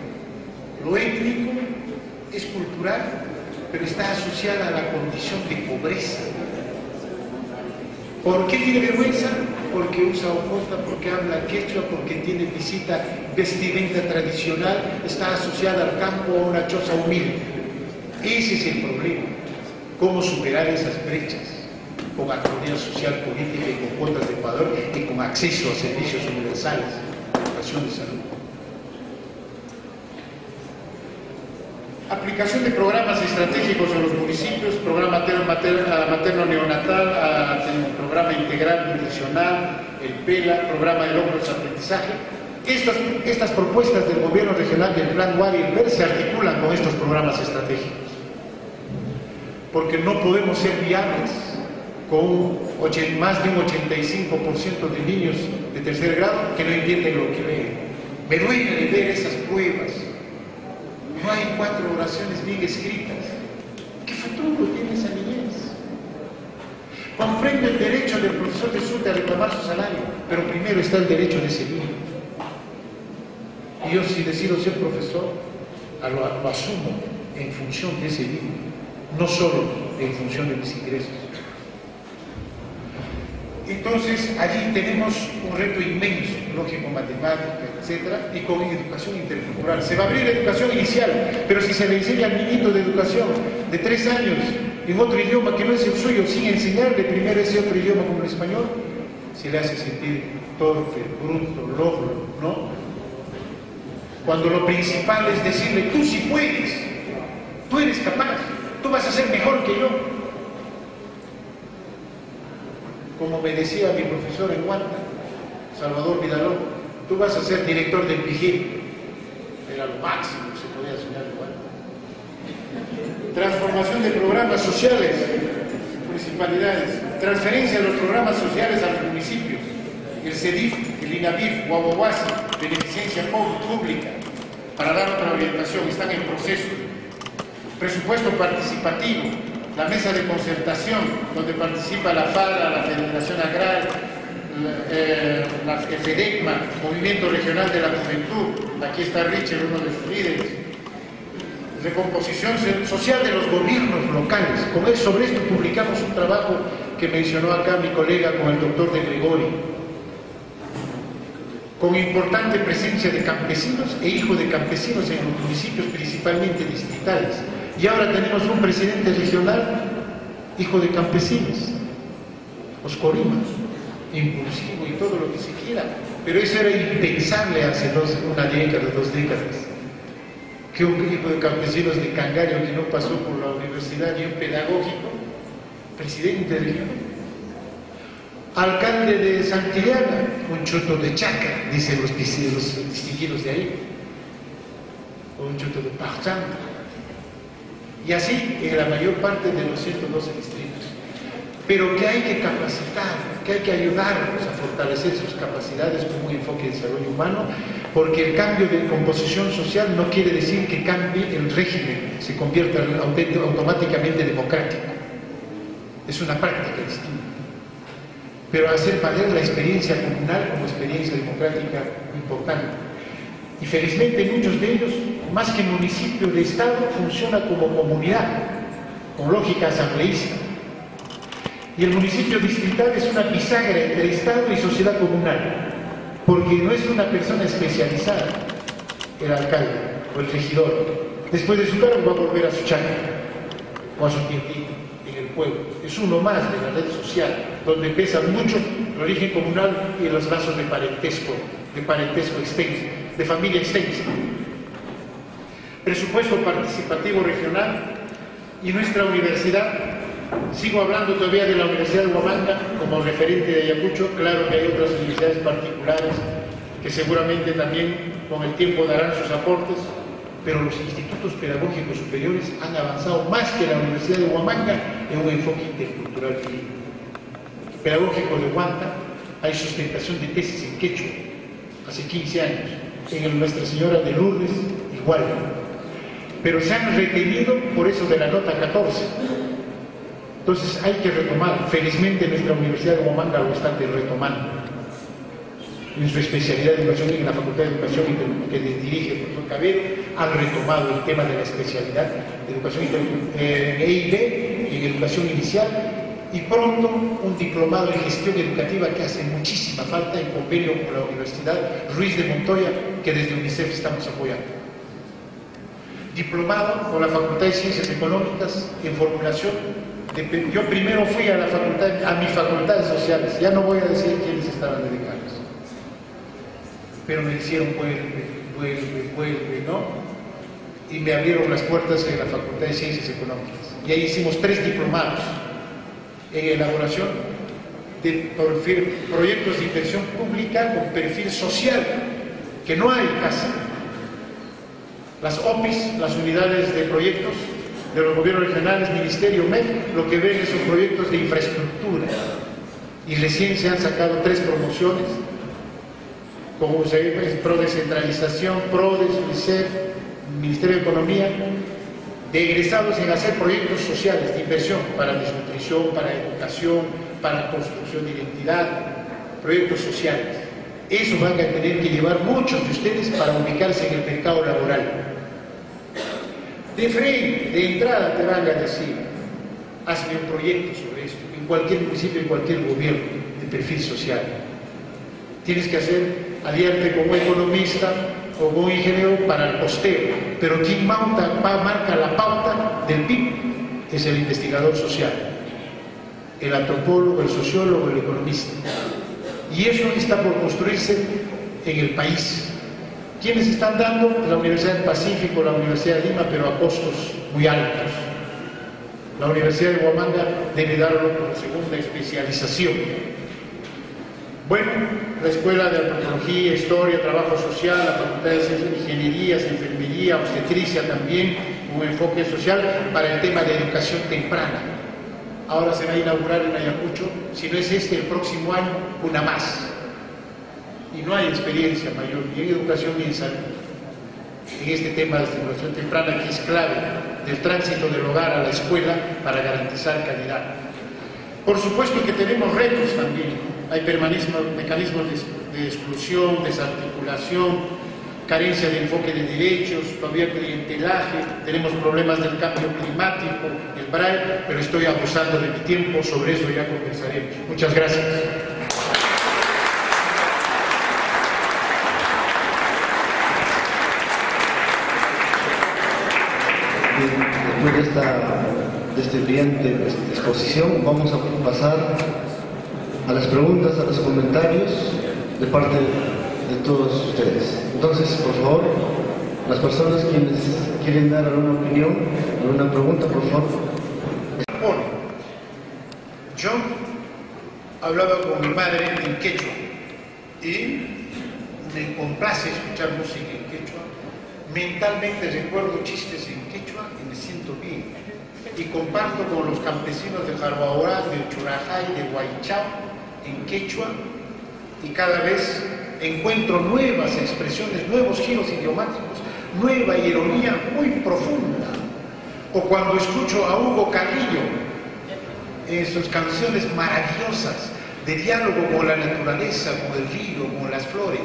Lo étnico es cultural, pero está asociada a la condición de pobreza. ¿Por qué tiene vergüenza? Porque usa ojosta, porque habla quechua, porque tiene vestimenta tradicional, está asociada al campo, a una choza humilde. Ese es el problema. ¿Cómo superar esas brechas? Con armonía social, política y con cuotas de Ecuador y con acceso a servicios universales, educación de salud. Aplicación de programas estratégicos en los municipios, programa materno-neonatal, programa integral nutricional, el PELA, programa de logros de aprendizaje. Estas propuestas del gobierno regional del Plan Guari y el PER se articulan con estos programas estratégicos, porque no podemos ser viables con más de un 85% de niños de tercer grado que no entienden lo que ven. Me duele ver esas pruebas. No hay 4 oraciones bien escritas. ¿Qué futuro tiene esa niñez? Comprende el derecho del profesor de SUTE a reclamar su salario, pero primero está el derecho de ese niño. Y yo, si decido ser profesor, lo asumo en función de ese niño, no solo en función de mis ingresos. Entonces, allí tenemos un reto inmenso, lógico, matemática, etcétera, y con educación intercultural. Se va a abrir la educación inicial, pero si se le enseña al niñito de educación de 3 años en otro idioma que no es el suyo, sin enseñarle primero ese otro idioma como el español, se le hace sentir torpe, bruto, loco, ¿no? Cuando lo principal es decirle, tú sí puedes, tú eres capaz, tú vas a ser mejor que yo. Como me decía mi profesor en Huanta, Salvador Vidalón, tú vas a ser director del PIGIR. Era lo máximo que se podía soñar en Huanta. Transformación de programas sociales, municipalidades, transferencia de los programas sociales a los municipios, el CEDIF, el INAVIF, Guaguaguasi, beneficencia pública, para dar otra orientación, están en proceso. Presupuesto participativo, la mesa de concertación, donde participa la FADA, la Federación Agraria, la FEDECMA, Movimiento Regional de la Juventud, aquí está Richard, uno de sus líderes. Recomposición social de los gobiernos locales. Sobre esto publicamos un trabajo que mencionó acá mi colega con el doctor de Gregorio, con importante presencia de campesinos e hijos de campesinos en los municipios principalmente distritales. Y ahora tenemos un presidente regional, hijo de campesinos, oscorinos, impulsivo y todo lo que se quiera. Pero eso era impensable hace una década, 2 décadas. Que un hijo de campesinos de Cangallo que no pasó por la universidad ni un pedagógico, presidente regional. Alcalde de Santillana, un choto de chaca, dicen los distinguidos de ahí, o un choto de Pachanta. Y así en la mayor parte de los 112 distritos. pero que hay que capacitar, que hay que ayudarlos a fortalecer sus capacidades con un enfoque de desarrollo humano, porque el cambio de composición social no quiere decir que cambie el régimen, se convierta automáticamente democrático. Es una práctica distinta. Pero hacer valer la experiencia comunal como experiencia democrática importante. Y felizmente muchos de ellos, más que municipio de Estado, funciona como comunidad, con lógica asambleísta. Y el municipio distrital es una bisagra entre Estado y sociedad comunal, porque no es una persona especializada, el alcalde o el regidor. Después de su cargo va a volver a su chacra o a su tiendita en el pueblo. Es uno más de la red social, donde pesa mucho el origen comunal y los lazos de parentesco extenso, de familia extensa. Presupuesto participativo regional y nuestra universidad. Sigo hablando todavía de la Universidad de Huamanga como referente de Ayacucho. Claro que hay otras universidades particulares que seguramente también con el tiempo darán sus aportes, pero los institutos pedagógicos superiores han avanzado más que la Universidad de Huamanga en un enfoque intercultural bilingüe. Pedagógico de Huanta hay sustentación de tesis en quechua hace 15 años, en el Nuestra Señora de Lourdes igual, pero se han retenido por eso de la nota 14. Entonces hay que retomar. Felizmente nuestra Universidad de Huamanga lo está retomando. En su especialidad de educación, en la Facultad de Educación que dirige el profesor Cabero, han retomado el tema de la especialidad de educación en EIB, en educación inicial, y pronto un diplomado en gestión educativa que hace muchísima falta en convenio con la Universidad Ruiz de Montoya, que desde UNICEF estamos apoyando. Diplomado con la Facultad de Ciencias Económicas en formulación. Yo primero fui a mis facultades sociales, ya no voy a decir quiénes estaban dedicados, pero me hicieron vuelve, ¿no? Y me abrieron las puertas en la Facultad de Ciencias Económicas. Y ahí hicimos 3 diplomados en elaboración de proyectos de inversión pública con perfil social, que no hay casi. Las OPIs, las unidades de proyectos de los gobiernos regionales, Ministerio, MEF, lo que ven son proyectos de infraestructura. Y recién se han sacado 3 promociones, como se ve, Pro Descentralización, PRODES, UNICEF, Ministerio de Economía, de egresados en hacer proyectos sociales de inversión para desnutrición, para educación, para construcción de identidad, proyectos sociales. Eso van a tener que llevar muchos de ustedes para ubicarse en el mercado laboral. De frente, de entrada te van a decir, hazme un proyecto sobre esto, en cualquier municipio, en cualquier gobierno, de perfil social. Tienes que aliarte con un economista o con un ingeniero para el posteo, pero quien marca la pauta del PIB es el investigador social, el antropólogo, el sociólogo, el economista. Y eso está por construirse en el país. ¿Quiénes están dando? La Universidad del Pacífico, la Universidad de Lima, pero a costos muy altos. La Universidad de Huamanga debe darlo como segunda especialización. Bueno, la Escuela de Antropología, Historia, Trabajo Social, la Facultad de Ciencias, Ingenierías, Enfermería, Obstetricia también, un enfoque social para el tema de educación temprana. Ahora se va a inaugurar en Ayacucho, si no es el próximo año, una más. Y no hay experiencia mayor ni en educación ni en salud en este tema de estimulación temprana, que es clave del tránsito del hogar a la escuela para garantizar calidad. Por supuesto que tenemos retos también. Hay mecanismos de exclusión, desarticulación, carencia de enfoque de derechos, todavía clientelaje, tenemos problemas del cambio climático, el BRAE, pero estoy abusando de mi tiempo, sobre eso ya conversaremos. Muchas gracias. Después de esta brillante exposición, vamos a pasar a las preguntas, a los comentarios de parte de todos ustedes. Entonces, por favor, las personas quienes quieren dar alguna opinión, alguna pregunta, por favor. Yo hablaba con mi madre en quechua y me complace escuchar música en quechua. Mentalmente recuerdo chistes en quechua y me siento bien. y comparto con los campesinos de Jarbaorá, de Uchurajay, de Huaychao, en quechua, y cada vez encuentro nuevas expresiones, nuevos giros idiomáticos, nueva ironía muy profunda. O cuando escucho a Hugo Carrillo en sus canciones maravillosas de diálogo con la naturaleza, con el río, con las flores,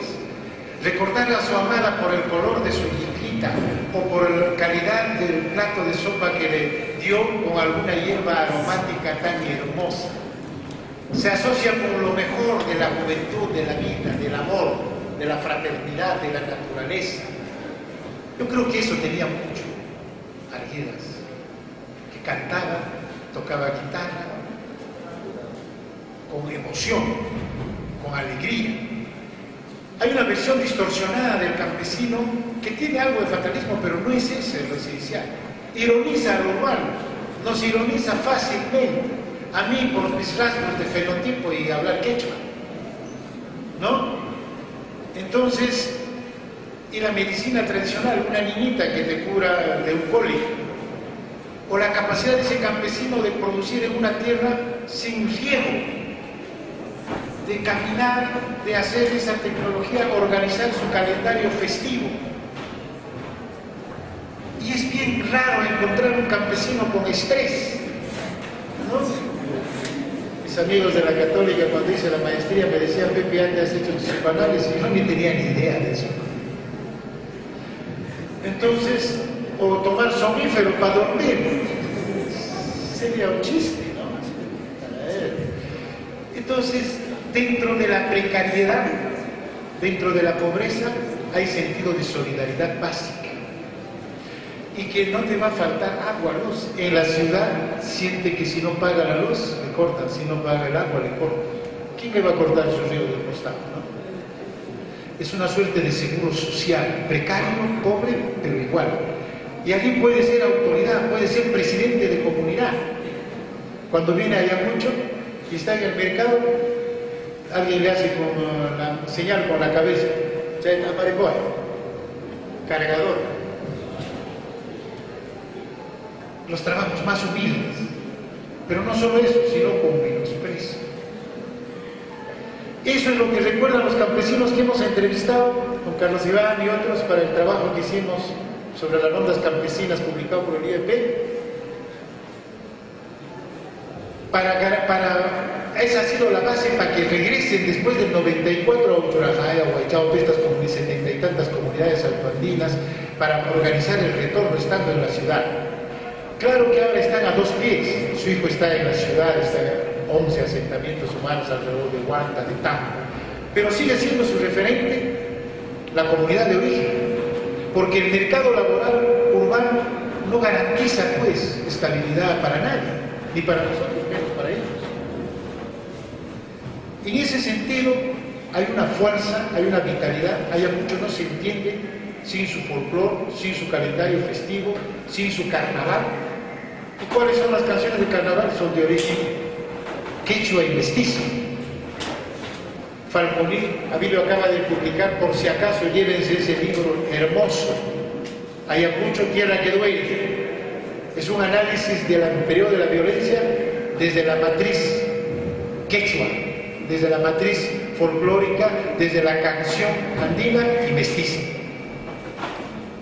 recordar a su amada por el color de su yiclita o por la calidad del plato de sopa que le dio con alguna hierba aromática tan hermosa. Se asocia con lo mejor de la juventud, de la vida, del amor, de la fraternidad, de la naturaleza. Yo creo que eso tenía mucho Arguedas, que cantaba, tocaba guitarra, con emoción, con alegría. Hay una versión distorsionada del campesino que tiene algo de fatalismo, pero no es ese lo esencial. Ironiza a lo humano, nos ironiza fácilmente. A mí, por mis rasgos de fenotipo y hablar quechua, ¿no? Entonces, y la medicina tradicional, una niñita que te cura de un cólico, o la capacidad de ese campesino de producir en una tierra sin riego, de caminar, de hacer esa tecnología, organizar su calendario festivo. Y es bien raro encontrar un campesino con estrés, ¿no? Mis amigos de la Católica, cuando hice la maestría, me decían: Pepe, ¿antes has hecho tus psicoanálisis? Y yo ni tenía ni idea de eso. Entonces, o tomar somnífero para dormir, sería un chiste, ¿no? Entonces, dentro de la precariedad, dentro de la pobreza, hay sentido de solidaridad básica. Y que no te va a faltar agua, luz. En la ciudad siente que si no paga la luz, le cortan; si no paga el agua, le cortan. ¿Quién me va a cortar su río del costado, no? Es una suerte de seguro social, precario, pobre, pero igual. Y alguien puede ser autoridad, puede ser presidente de comunidad. Cuando viene Ayacucho y está en el mercado, alguien le hace con la señal con la cabeza: cargador. Los trabajos más humildes, pero no solo eso, sino con menosprecio. Eso es lo que recuerdan los campesinos que hemos entrevistado con Carlos Iván y otros para el trabajo que hicimos sobre las rondas campesinas publicado por el IEP. Esa ha sido la base para que regresen después del 94 a Uchurajay, a Huaychao, estas como de 70 y tantas comunidades altoandinas, para organizar el retorno estando en la ciudad. Claro que ahora están a dos pies. Su hijo está en la ciudad, está en 11 asentamientos humanos alrededor de Huanta, de Tambo, pero sigue siendo su referente la comunidad de origen, porque el mercado laboral urbano no garantiza, pues, estabilidad para nadie, ni para nosotros, menos para ellos. En ese sentido, hay una fuerza, hay una vitalidad. Ayacucho no se entiende sin su folclore, sin su calendario festivo, sin su carnaval. ¿Y cuáles son las canciones de carnaval? Son de origen quechua y mestizo. Falconil Abilio acaba de publicar, por si acaso, llévense ese libro hermoso, Ayacucho, tierra que duele. Es un análisis del periodo de la violencia desde la matriz quechua, desde la matriz folclórica, desde la canción andina y mestiza.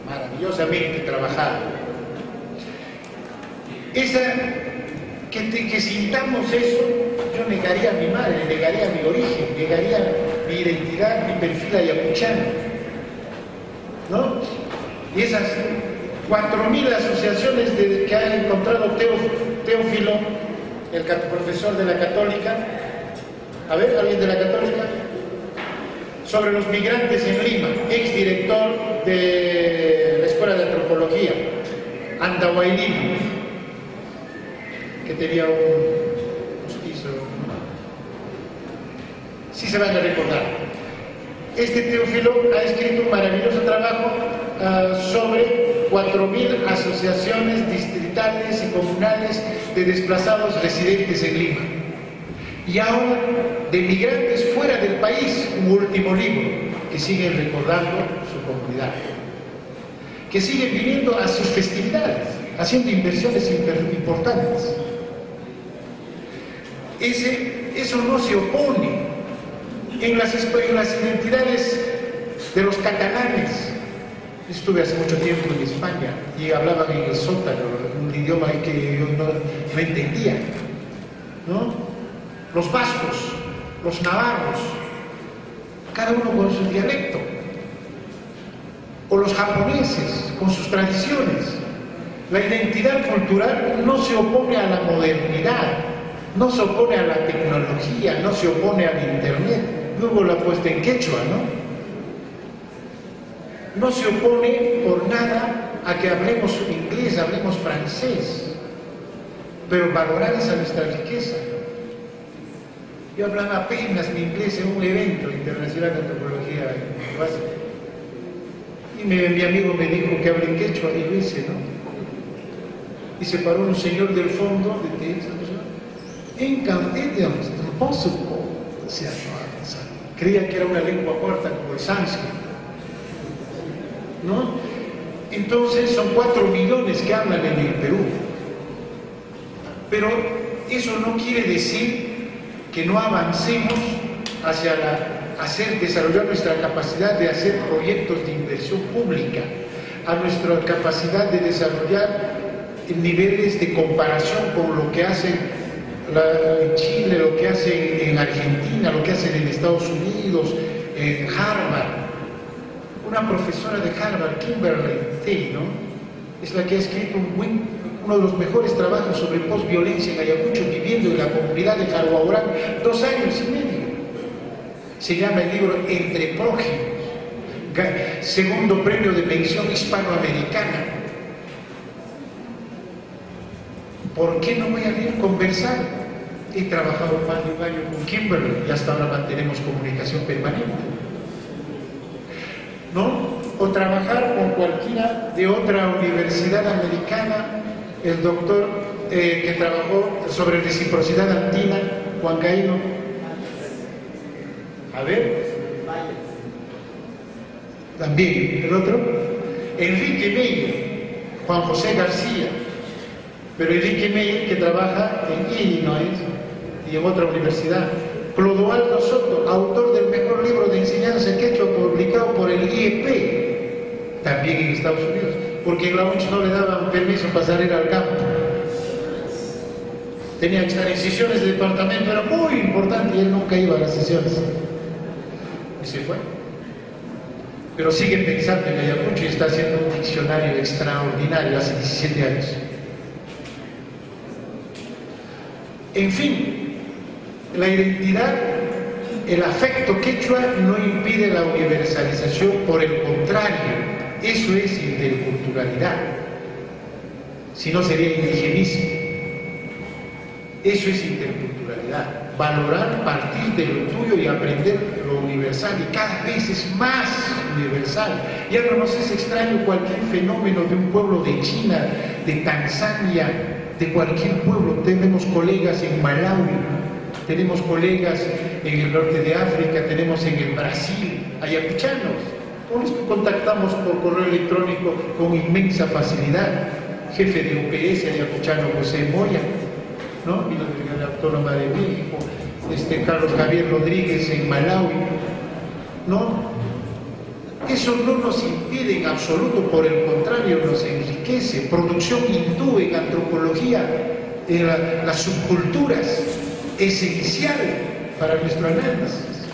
Maravillosamente trabajado. Que sintamos eso, yo negaría a mi madre, negaría a mi origen, negaría mi identidad, mi perfil ayacuchano, ¿no? Y esas 4.000 asociaciones que ha encontrado Teófilo, el profesor de la Católica. A ver, ¿alguien de la Católica? Sobre los migrantes en Lima, exdirector de la Escuela de Antropología, Andahuaylí, que tenía un hospicio. Sí se van a recordar. Este Teófilo ha escrito un maravilloso trabajo sobre 4.000 asociaciones distritales y comunales de desplazados residentes en Lima. Y ahora, de migrantes fuera del país, un último libro, que siguen recordando su comunidad, que siguen viniendo a sus festividades. haciendo inversiones importantes. Eso no se opone en las identidades de los catalanes. Estuve hace mucho tiempo en España y hablaban en el sótano, un idioma que yo no entendía, ¿no? Los vascos, los navarros, cada uno con su dialecto, o los japoneses con sus tradiciones. La identidad cultural no se opone a la modernidad, no se opone a la tecnología, no se opone al internet. Luego la puesta en quechua, ¿no? No se opone por nada a que hablemos inglés, hablemos francés, pero valorar esa nuestra riqueza. Yo hablaba apenas mi inglés en un evento internacional de antropología en básica. Y mi amigo me dijo que hable quechua y lo hice, ¿no? Y se paró un señor del fondo de Texas, creía que era una lengua corta como el sánscrito, ¿no? Entonces son 4 millones que hablan en el Perú. Pero eso no quiere decir que no avancemos hacia desarrollar nuestra capacidad de hacer proyectos de inversión pública, a nuestra capacidad de desarrollar niveles de comparación con lo que hacen en Chile, lo que hacen en Argentina, lo que hacen en Estados Unidos, en Harvard. Una profesora de Harvard, Kimberly Tay, ¿no? Es la que ha escrito uno de los mejores trabajos sobre postviolencia en Ayacucho, viviendo en la comunidad de Jaguaurán 2 años y medio. Se llama el libro Entre Prójimos, segundo premio de mención hispanoamericana. ¿Por qué no voy a ir a conversar? He trabajado más de un año con Kimberly y hasta ahora mantenemos comunicación permanente, ¿no? O trabajar con cualquiera de otra universidad americana, el doctor que trabajó sobre reciprocidad andina, Juan Caíno. A ver. También, el otro. Enrique Meyer, Juan José García. Pero Enrique Meyer, que trabaja en Illinois y en otra universidad. Clodoaldo Soto, autor del mejor libro de enseñanza quechua publicado por el IEP, también en Estados Unidos, porque en la UNCH no le daban permiso para salir al campo. Tenía que estar en sesiones de departamento, era muy importante y él nunca iba a las sesiones. Y se fue. Pero sigue pensando en Ayacucho y está haciendo un diccionario extraordinario hace 17 años. En fin, la identidad, el afecto quechua no impide la universalización, por el contrario, eso es interculturalidad, si no sería indigenismo. Eso es interculturalidad, valorar, partir de lo tuyo y aprender lo universal, y cada vez es más universal. Ya no nos es extraño cualquier fenómeno de un pueblo de China, de Tanzania, de cualquier pueblo. Tenemos colegas en Malawi, tenemos colegas en el norte de África, tenemos en el Brasil, ayacuchanos, con los que contactamos por correo electrónico con inmensa facilidad. Jefe de UPS ayacuchano José Moya, ¿no? Y de la Autónoma de México, Carlos Javier Rodríguez en Malawi, ¿no? Eso no nos impide en absoluto, por el contrario, nos enriquece. Producción hindú en antropología, las subculturas, esencial para nuestro análisis.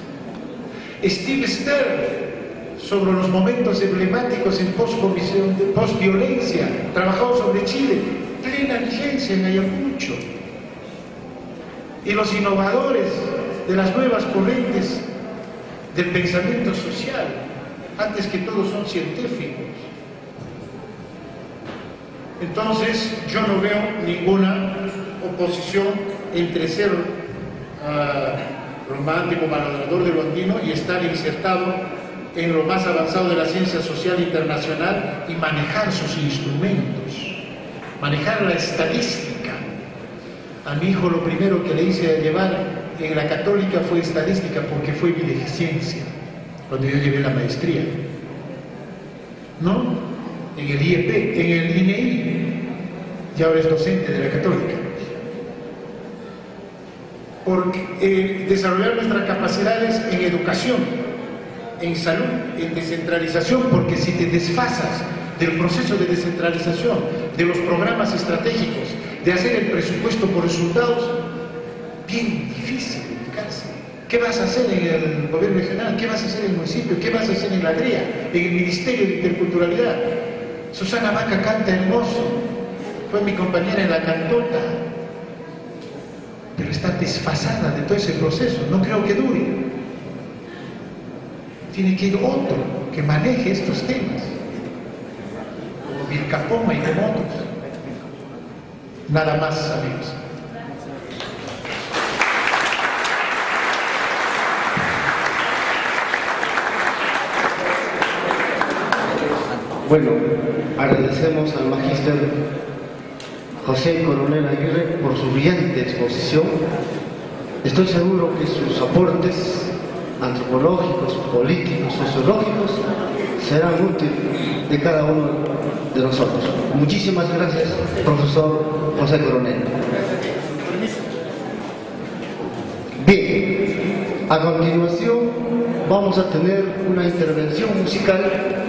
Steve Stern, sobre los momentos emblemáticos en postviolencia, trabajado sobre Chile, plena vigencia en Ayacucho. Y los innovadores de las nuevas corrientes del pensamiento social, antes que todos son científicos. Entonces, yo no veo ninguna oposición entre ser romántico, valorador de lo andino y estar insertado en lo más avanzado de la ciencia social internacional y manejar sus instrumentos, manejar la estadística. A mi hijo lo primero que le hice llevar en la católica fue estadística, porque fue mi deficiencia cuando yo llevé la maestría, ¿no? En el IEP, en el INEI, y ahora es docente de la Católica. Por desarrollar nuestras capacidades en educación, en salud, en descentralización, porque si te desfasas del proceso de descentralización, de los programas estratégicos, de hacer el presupuesto por resultados, bien difícil dedicarse. ¿Qué vas a hacer en el gobierno regional? ¿Qué vas a hacer en el municipio? ¿Qué vas a hacer en la DREA? En el Ministerio de Interculturalidad. Susana Vaca canta hermoso, fue mi compañera en la cantota, pero está desfasada de todo ese proceso, no creo que dure. Tiene que ir otro que maneje estos temas, como Vilcapoma y como otros. Nada más, amigos. Bueno, agradecemos al magíster José Coronel Aguirre por su brillante exposición. Estoy seguro que sus aportes antropológicos, políticos, sociológicos serán útiles de cada uno de nosotros. Muchísimas gracias, profesor José Coronel. Bien, a continuación vamos a tener una intervención musical